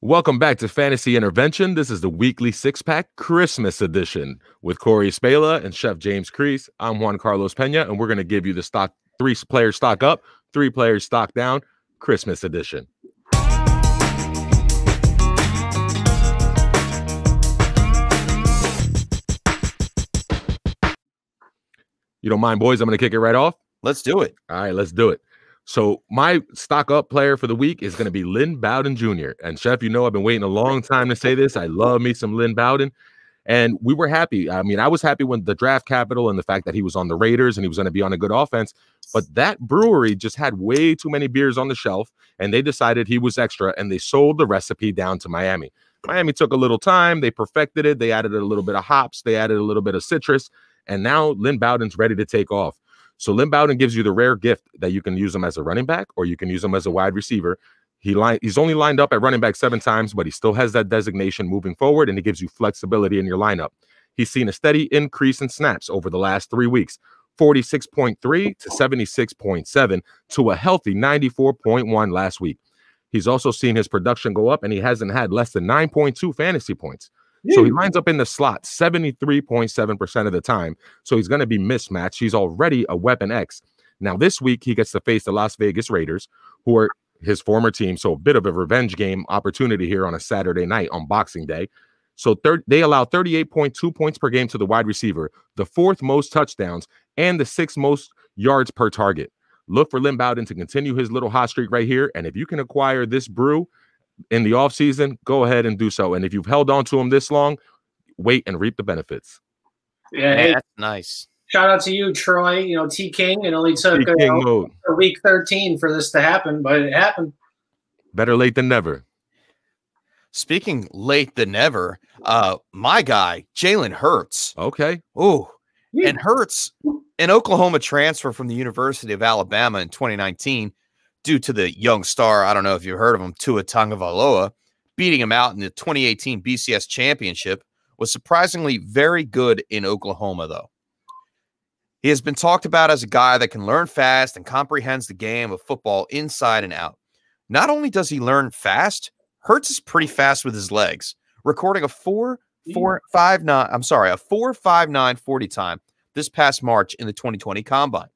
Welcome back to Fantasy Intervention. This is the weekly six-pack Christmas edition with Corey Spala and Chef James Kriess. I'm Juan Carlos Pena, and we're going to give you the stock 3 players stock up, 3 players stock down, Christmas edition. You don't mind, boys? I'm going to kick it right off. Let's do it. All right, let's do it. So my stock up player for the week is going to be Lynn Bowden Jr. And Chef, you know, I've been waiting a long time to say this. I love me some Lynn Bowden. And we were happy. I mean, I was happy when the draft capital and the fact that he was on the Raiders and he was going to be on a good offense. But that brewery just had way too many beers on the shelf, and they decided he was extra, and they sold the recipe down to Miami. Miami took a little time. They perfected it. They added a little bit of hops. They added a little bit of citrus. And now Lynn Bowden's ready to take off. So Lynn Bowden gives you the rare gift that you can use him as a running back or you can use him as a wide receiver. He's only lined up at running back 7 times, but he still has that designation moving forward, and it gives you flexibility in your lineup. He's seen a steady increase in snaps over the last 3 weeks, 46.3 to 76.7 to a healthy 94.1 last week. He's also seen his production go up, and he hasn't had less than 9.2 fantasy points. So he lines up in the slot 73.7% of the time. So he's going to be mismatched. He's already a weapon X. Now, this week, he gets to face the Las Vegas Raiders, who are his former team. So a bit of a revenge game opportunity here on a Saturday night on Boxing Day. So they allow 38.2 points per game to the wide receiver, the 4th most touchdowns, and the 6th most yards per target. Look for Lynn Bowden to continue his little hot streak right here. And if you can acquire this brew in the offseason, go ahead and do so. And if you've held on to him this long, wait and reap the benefits. Yeah, hey, that's nice. Shout out to you, Troy. You know, T King. It only took a week 13 for this to happen, but it happened. Better late than never. Speaking late than never, my guy, Jalen Hurts. Okay. Oh, and Hurts, an Oklahoma transfer from the University of Alabama in 2019, due to the young star, I don't know if you've heard of him, Tua Tagovailoa, beating him out in the 2018 BCS championship, was surprisingly very good in Oklahoma, though. He has been talked about as a guy that can learn fast and comprehends the game of football inside and out. Not only does he learn fast, Hurts is pretty fast with his legs, recording a 4.59 40 time this past March in the 2020 Combine.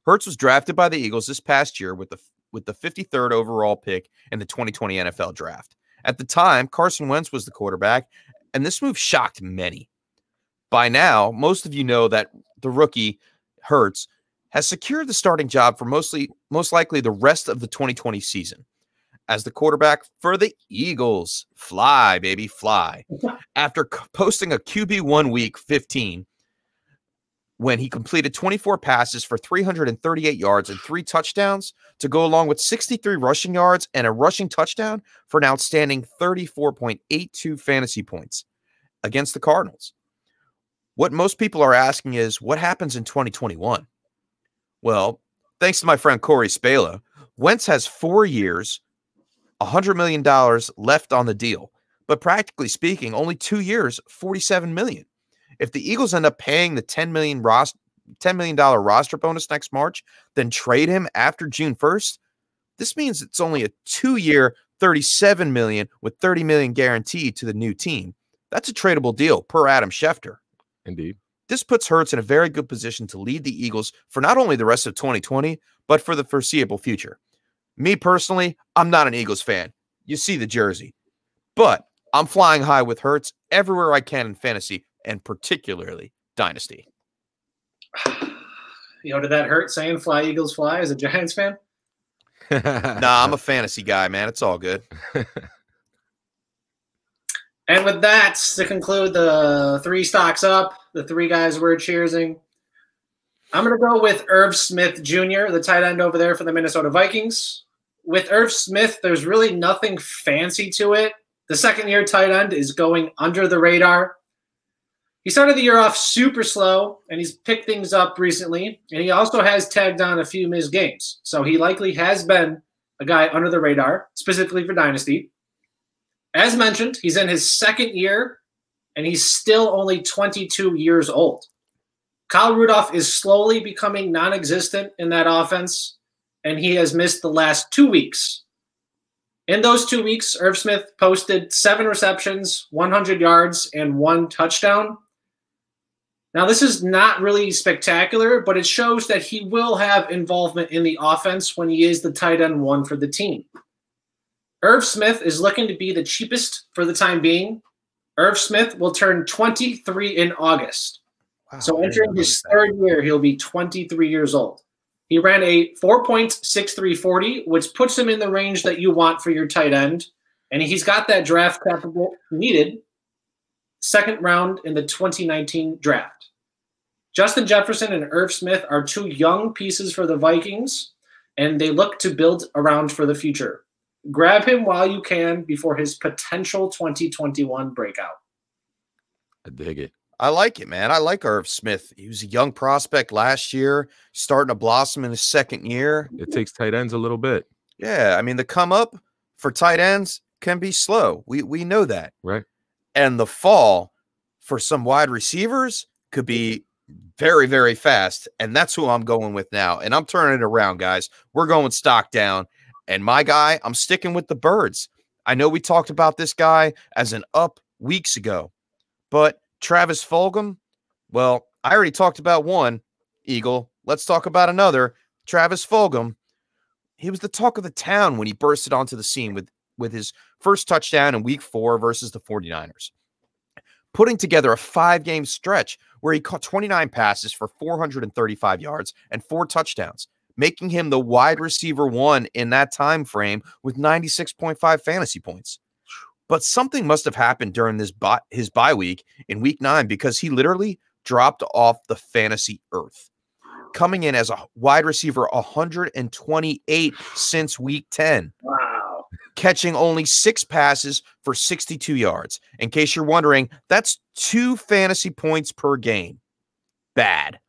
Hurts was drafted by the Eagles this past year with the 53rd overall pick in the 2020 NFL Draft. At the time, Carson Wentz was the quarterback, and this move shocked many. By now, most of you know that the rookie, Hurts, has secured the starting job for most likely the rest of the 2020 season as the quarterback for the Eagles. Fly, baby, fly. After posting a QB1 week 15, when he completed 24 passes for 338 yards and 3 touchdowns to go along with 63 rushing yards and a rushing touchdown for an outstanding 34.82 fantasy points against the Cardinals. What most people are asking is, what happens in 2021? Well, thanks to my friend Corey Spala, Wentz has 4 years, $100 million left on the deal, but practically speaking, only 2 years, $47 million. If the Eagles end up paying the $10 million roster bonus next March, then trade him after June 1st, this means it's only a 2-year, $37 million with $30 million guaranteed to the new team. That's a tradable deal per Adam Schefter. Indeed. This puts Hurts in a very good position to lead the Eagles for not only the rest of 2020, but for the foreseeable future. Me personally, I'm not an Eagles fan. You see the jersey. But I'm flying high with Hurts everywhere I can in fantasy, and particularly Dynasty. You know, did that hurt saying fly, Eagles, fly as a Giants fan? Nah, I'm a fantasy guy, man. It's all good. And with that, to conclude the 3 stocks up, the 3 guys we're cheersing, I'm going to go with Irv Smith Jr., the tight end over there for the Minnesota Vikings. With Irv Smith, there's really nothing fancy to it. The second-year tight end is going under the radar. He started the year off super slow, and he's picked things up recently, and he also has tagged on a few missed games. So he likely has been a guy under the radar, specifically for Dynasty. As mentioned, he's in his 2nd year, and he's still only 22 years old. Kyle Rudolph is slowly becoming non-existent in that offense, and he has missed the last 2 weeks. In those 2 weeks, Irv Smith posted 7 receptions, 100 yards, and 1 touchdown. Now, this is not really spectacular, but it shows that he will have involvement in the offense when he is the tight end 1 for the team. Irv Smith is looking to be the cheapest for the time being. Irv Smith will turn 23 in August. Wow, so entering his 3rd year, he'll be 23 years old. He ran a 4.6340, which puts him in the range that you want for your tight end. And he's got that draft capital needed, 2nd round in the 2019 draft. Justin Jefferson and Irv Smith are 2 young pieces for the Vikings, and they look to build around for the future. Grab him while you can before his potential 2021 breakout. I dig it. I like it, man. I like Irv Smith. He was a young prospect last year, starting to blossom in his 2nd year. It takes tight ends a little bit. Yeah, I mean, the come up for tight ends can be slow. We know that. Right. And the fall for some wide receivers could be very, very fast. And that's who I'm going with now. And I'm turning it around, guys. We're going stock down. And my guy, I'm sticking with the Birds. I know we talked about this guy as an up weeks ago, but Travis Fulghum, well, I already talked about one, Eagle. Let's talk about another. Travis Fulghum, he was the talk of the town when he bursted onto the scene with his first touchdown in week 4 versus the 49ers. Putting together a 5-game stretch where he caught 29 passes for 435 yards and 4 touchdowns, making him the wide receiver 1 in that time frame with 96.5 fantasy points. But something must have happened during his bye week in week 9 because he literally dropped off the fantasy earth, coming in as a wide receiver 128 since week 10. Wow. Catching only 6 passes for 62 yards. In case you're wondering, that's 2 fantasy points per game. Bad.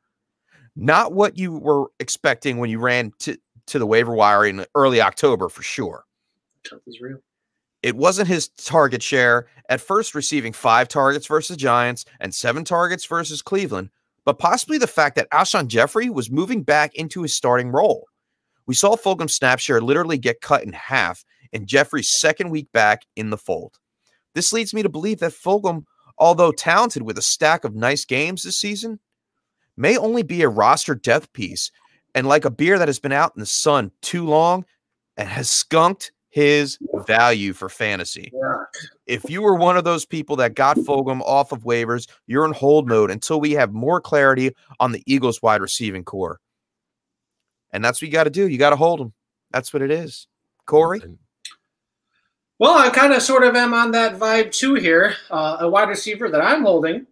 Not what you were expecting when you ran to the waiver wire in early October, for sure. Tough is real. It wasn't his target share, at first receiving 5 targets versus Giants and 7 targets versus Cleveland, but possibly the fact that Alshon Jeffrey was moving back into his starting role. We saw Fulgham's snap share literally get cut in half in Jeffrey's 2nd week back in the fold. This leads me to believe that Fulghum, although talented with a stack of nice games this season, may only be a roster death piece and like a beer that has been out in the sun too long and has skunked his value for fantasy. Yeah. If you were one of those people that got Fulghum off of waivers, you're in hold mode until we have more clarity on the Eagles wide receiving core. And that's what you got to do. You got to hold him. That's what it is. Corey? Well, I kind of sort of am on that vibe too here. A wide receiver that I'm holding.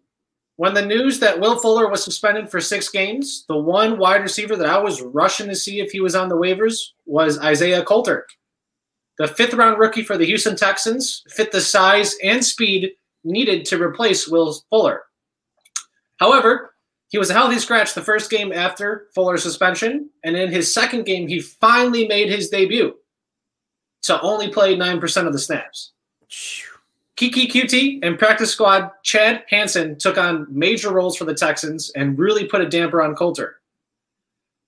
When the news that Will Fuller was suspended for 6 games, the one wide receiver that I was rushing to see if he was on the waivers was Isaiah Colter. The 5th-round rookie for the Houston Texans fit the size and speed needed to replace Will Fuller. However, he was a healthy scratch the first game after Fuller's suspension, and in his 2nd game, he finally made his debut. So only played 9% of the snaps. Kiki QT and practice squad Chad Hanson took on major roles for the Texans and really put a damper on Colter.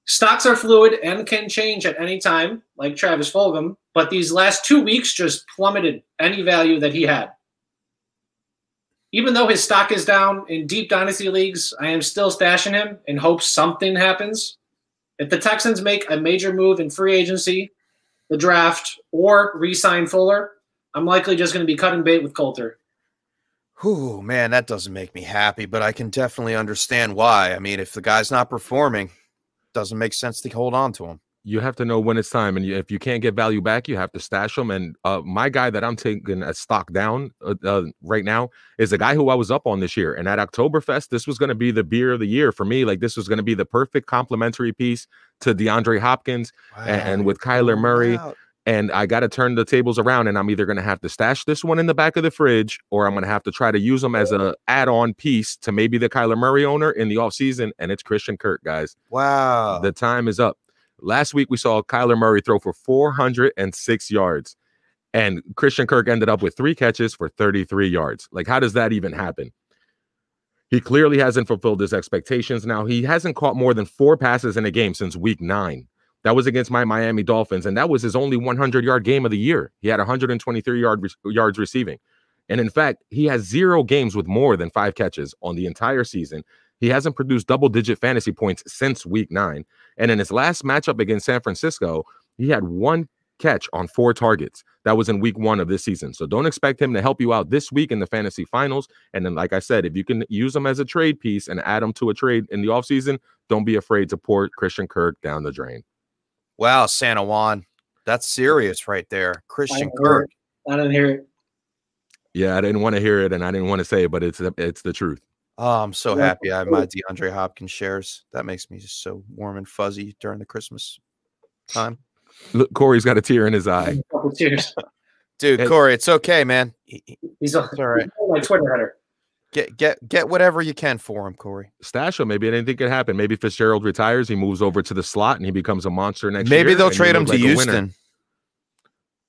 Stocks are fluid and can change at any time, like Travis Fulghum, but these last 2 weeks just plummeted any value that he had. Even though his stock is down in deep dynasty leagues, I am still stashing him in hopes something happens. If the Texans make a major move in free agency, the draft, or re-sign Fuller, I'm likely just going to be cutting bait with Colter. Whew, man, that doesn't make me happy, but I can definitely understand why. I mean, if the guy's not performing, doesn't make sense to hold on to him. You have to know when it's time, and if you can't get value back, you have to stash them. And my guy that I'm taking a stock down right now is a guy who I was up on this year. And at Oktoberfest, this was going to be the beer of the year for me. Like, this was going to be the perfect complementary piece to DeAndre Hopkins. Wow. and with Kyler Murray. Wow. And I got to turn the tables around, and I'm either going to have to stash this one in the back of the fridge, or I'm going to have to try to use them as an add-on piece to maybe the Kyler Murray owner in the offseason, and it's Christian Kirk, guys. Wow. The time is up. Last week, we saw Kyler Murray throw for 406 yards, and Christian Kirk ended up with 3 catches for 33 yards. Like, how does that even happen? He clearly hasn't fulfilled his expectations. Now, he hasn't caught more than 4 passes in a game since week 9. That was against my Miami Dolphins, and that was his only 100-yard game of the year. He had 123 yards receiving. And in fact, he has 0 games with more than 5 catches on the entire season. He hasn't produced double-digit fantasy points since week 9. And in his last matchup against San Francisco, he had 1 catch on 4 targets. That was in week 1 of this season. So don't expect him to help you out this week in the fantasy finals. And then, like I said, if you can use him as a trade piece and add him to a trade in the offseason, don't be afraid to pour Christian Kirk down the drain. Wow, Santa Juan. That's serious right there. Christian Kirk. I didn't hear it. Yeah, I didn't want to hear it, and I didn't want to say it, but it's the truth. Oh, I'm so happy I have my DeAndre Hopkins shares. That makes me just so warm and fuzzy during the Christmas time. Look, Corey's got a tear in his eye. Cheers. Dude, Corey, it's okay, man. He's all right. My Twitter header. Get whatever you can for him, Corey. Stash him. Maybe anything could happen. Maybe Fitzgerald retires. He moves over to the slot and he becomes a monster next year. Maybe they'll trade him to Houston.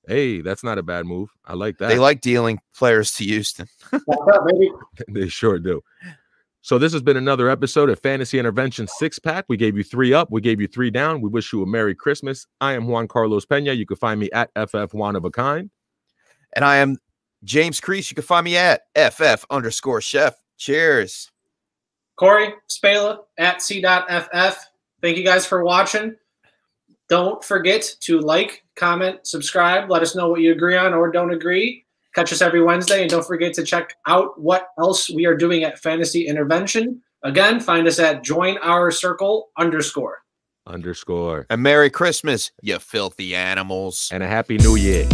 Hey, that's not a bad move. I like that. They like dealing players to Houston. They sure do. So this has been another episode of Fantasy Intervention 6-Pack. We gave you 3 up. We gave you 3 down. We wish you a Merry Christmas. I am Juan Carlos Pena. You can find me at FF Juan of a Kind. And I am James Kriess. You can find me at FF_Chef. Cheers. Corey, Spala, at cdotFF. Thank you guys for watching. Don't forget to like, comment, subscribe. Let us know what you agree on or don't agree. Catch us every Wednesday. And don't forget to check out what else we are doing at Fantasy Intervention. Again, find us at joinourcircle_. _. And Merry Christmas, you filthy animals. And a Happy New Year.